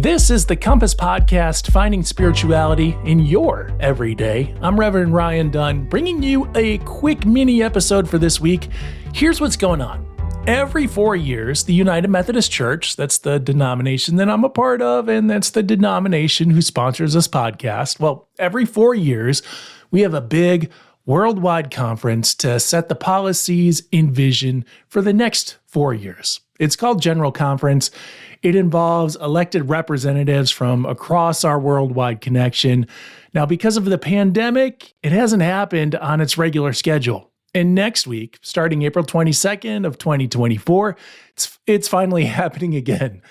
This is the Compass Podcast, finding spirituality in your everyday. I'm Reverend Ryan Dunn, bringing you a quick mini episode for this week. Here's what's going on. Every 4 years, the United Methodist Church, that's the denomination that I'm a part of, and that's the denomination who sponsors this podcast. Well, every 4 years, we have a big worldwide conference to set the policies and vision for the next 4 years. It's called General Conference. It involves elected representatives from across our worldwide connection. Now, because of the pandemic, it hasn't happened on its regular schedule. And next week, starting April 22nd of 2024, it's finally happening again.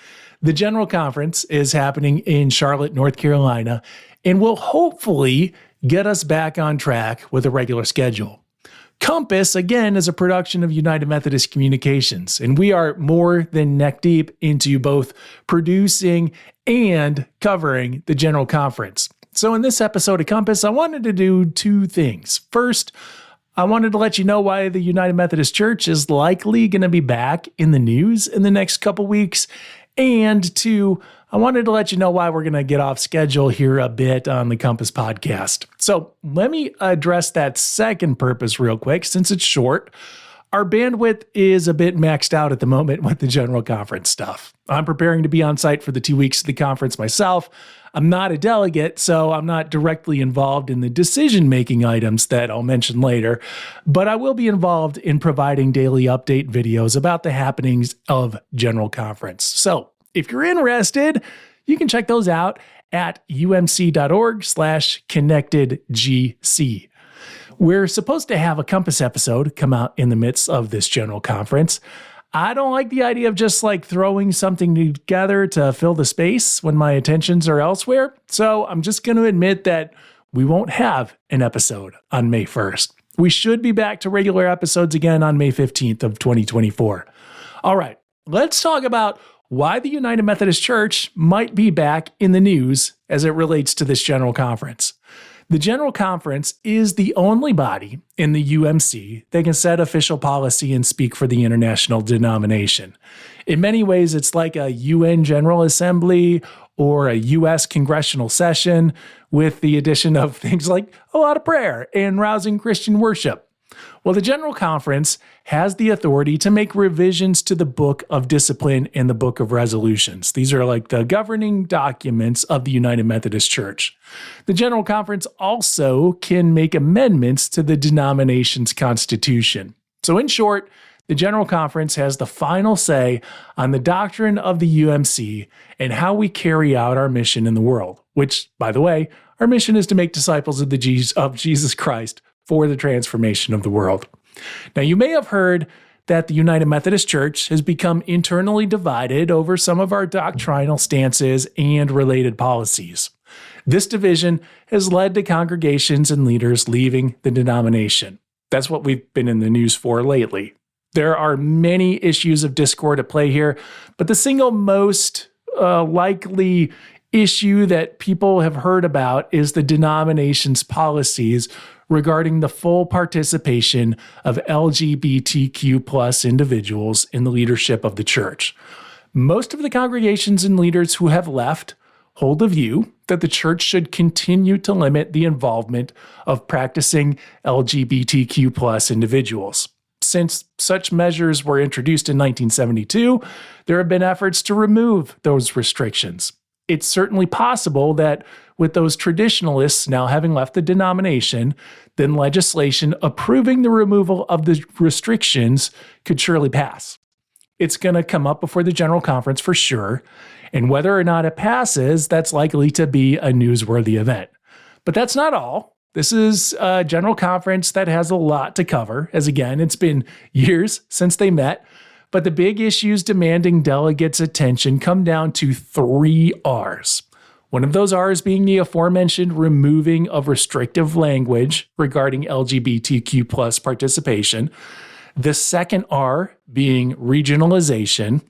The General Conference is happening in Charlotte, North Carolina, and will hopefully get us back on track with a regular schedule. Compass, again, is a production of United Methodist Communications, and we are more than neck deep into both producing and covering the General Conference. So in this episode of Compass, I wanted to do two things. First, I wanted to let you know why the United Methodist Church is likely going to be back in the news in the next couple weeks. And two, I wanted to let you know why we're going to get off schedule here a bit on the Compass Podcast. So let me address that second purpose real quick, since it's short. Our bandwidth is a bit maxed out at the moment with the General Conference stuff. I'm preparing to be on site for the 2 weeks of the conference myself. I'm not a delegate, so I'm not directly involved in the decision-making items that I'll mention later, but I will be involved in providing daily update videos about the happenings of General Conference. So if you're interested, you can check those out at umc.org/connectedgc. We're supposed to have a Compass episode come out in the midst of this General Conference. I don't like the idea of just throwing something together to fill the space when my attentions are elsewhere. So I'm just going to admit that we won't have an episode on May 1st. We should be back to regular episodes again on May 15th of 2024. All right, let's talk about why the United Methodist Church might be back in the news as it relates to this General Conference. The General Conference is the only body in the UMC that can set official policy and speak for the international denomination. In many ways, it's like a UN General Assembly or a U.S. congressional session with the addition of things like a lot of prayer and rousing Christian worship. Well, the General Conference has the authority to make revisions to the Book of Discipline and the Book of Resolutions. These are like the governing documents of the United Methodist Church. The General Conference also can make amendments to the denomination's constitution. So in short, the General Conference has the final say on the doctrine of the UMC and how we carry out our mission in the world, which, by the way, our mission is to make disciples of Jesus Christ for the transformation of the world. Now, you may have heard that the United Methodist Church has become internally divided over some of our doctrinal stances and related policies. This division has led to congregations and leaders leaving the denomination. That's what we've been in the news for lately. There are many issues of discord at play here, but the single most likely issue that people have heard about is the denomination's policies regarding the full participation of LGBTQ plus individuals in the leadership of the church. Most of the congregations and leaders who have left hold the view that the church should continue to limit the involvement of practicing LGBTQ plus individuals. Since such measures were introduced in 1972, there have been efforts to remove those restrictions. It's certainly possible that with those traditionalists now having left the denomination, then legislation approving the removal of the restrictions could surely pass. It's going to come up before the General Conference for sure, and whether or not it passes, that's likely to be a newsworthy event. But that's not all. This is a General Conference that has a lot to cover, as again, it's been years since they met. But the big issues demanding delegates' attention come down to 3 R's. One of those R's being the aforementioned removing of restrictive language regarding LGBTQ plus participation. The second R being regionalization.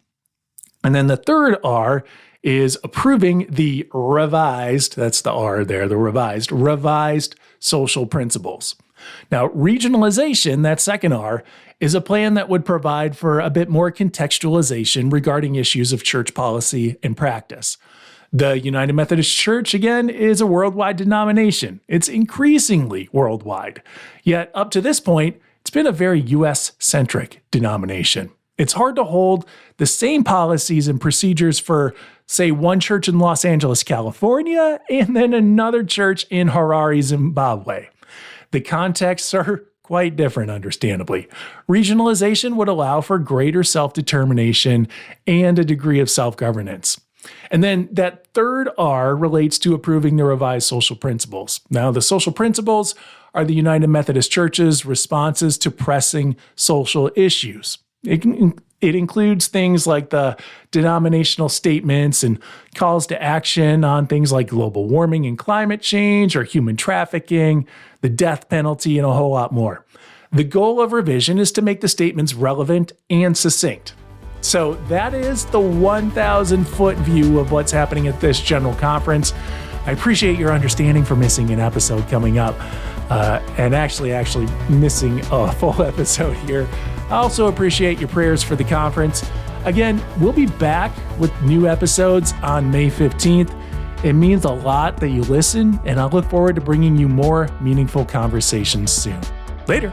And then the third R is approving the revised, that's the R there, the revised social principles. Now, regionalization, that second R, is a plan that would provide for a bit more contextualization regarding issues of church policy and practice. The United Methodist Church, again, is a worldwide denomination. It's increasingly worldwide. Yet, up to this point, it's been a very U.S.-centric denomination. It's hard to hold the same policies and procedures for, say, one church in Los Angeles, California, and then another church in Harare, Zimbabwe. The contexts are quite different, understandably. Regionalization would allow for greater self-determination and a degree of self-governance. And then that third R relates to approving the revised social principles. Now, the social principles are the United Methodist Church's responses to pressing social issues. It includes things like the denominational statements and calls to action on things like global warming and climate change or human trafficking, the death penalty, and a whole lot more. The goal of revision is to make the statements relevant and succinct. So that is the 1,000-foot view of what's happening at this General Conference. I appreciate your understanding for missing an episode coming up, and actually missing a full episode here. I also appreciate your prayers for the conference. Again, we'll be back with new episodes on May 15th. It means a lot that you listen, and I look forward to bringing you more meaningful conversations soon. Later.